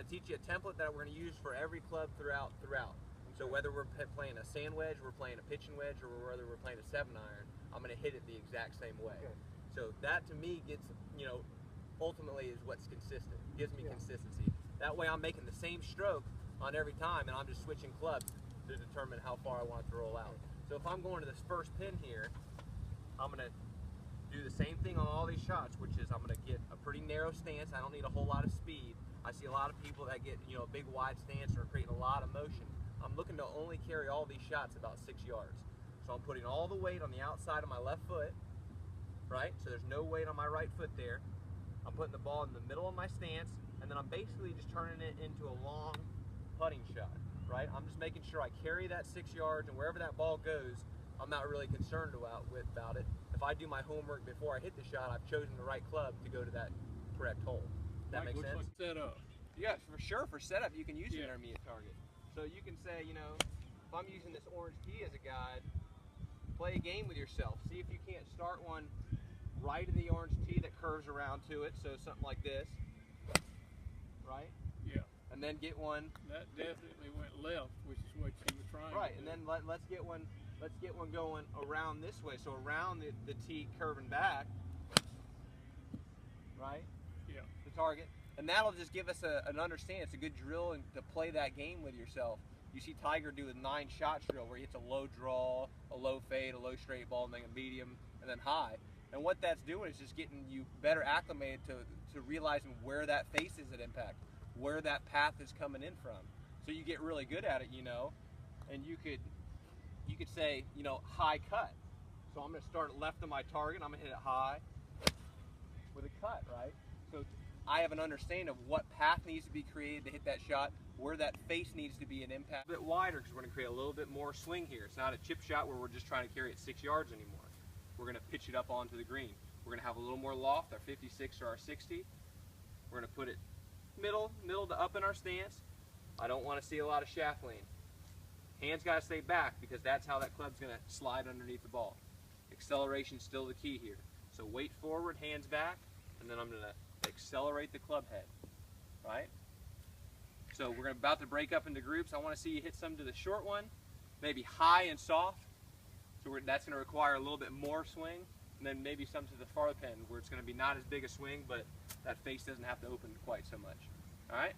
going to teach you a template that we're going to use for every club throughout. So whether we're playing a sand wedge, we're playing a pitching wedge, or whether we're playing a 7-iron, I'm going to hit it the exact same way. Okay. So that to me gets, ultimately is what's consistent. Gives me consistency. That way I'm making the same stroke on every time, and I'm just switching clubs to determine how far I want it to roll out. So if I'm going to this first pin here, I'm going to do the same thing on all these shots, which is I'm going to get a pretty narrow stance. I don't need a whole lot of speed. I see a lot of people that get a big wide stance or creating a lot of motion. I'm looking to only carry all these shots about 6 yards. So I'm putting all the weight on the outside of my left foot, right? So there's no weight on my right foot there. I'm putting the ball in the middle of my stance, and then I'm basically just turning it into a long putting shot, right? I'm just making sure I carry that 6 yards, and wherever that ball goes, I'm not really concerned about it. If I do my homework before I hit the shot, I've chosen the right club to go to that correct hole. That makes sense? Like setup. Yeah, for sure. For setup, you can use an intermediate target. So you can say, if I'm using this orange tee as a guide, play a game with yourself. See if you can't start one right in the orange tee that curves around to it. So something like this, right? Yeah. And then get one. That definitely went left, which is what you were trying Right, to and do. then let's get one going around this way. So around the tee curving back, right? Yeah. The target. And that'll just give us an understanding. It's a good drill and to play that game with yourself. You see Tiger do a 9-shot drill where he hits a low draw, a low fade, a low straight ball, and then a medium, and then high. And what that's doing is just getting you better acclimated to realizing where that face is at impact, where that path is coming in from. So you get really good at it, and you could say, high cut. So I'm going to start left of my target. I'm going to hit it high with a cut, right? So I have an understanding of what path needs to be created to hit that shot, where that face needs to be an impact. A bit wider because we're going to create a little bit more swing here. It's not a chip shot where we're just trying to carry it 6 yards anymore. We're going to pitch it up onto the green. We're going to have a little more loft, our 56 or our 60. We're going to put it middle to up in our stance. I don't want to see a lot of shaft lean. Hands got to stay back because that's how that club's going to slide underneath the ball. Acceleration's still the key here. So weight forward, hands back, and then I'm going to accelerate the club head, right? So we're about to break up into groups. I want to see you hit some to the short one, maybe high and soft. So that's going to require a little bit more swing, and then maybe some to the far pin where it's going to be not as big a swing, but that face doesn't have to open quite so much. All right?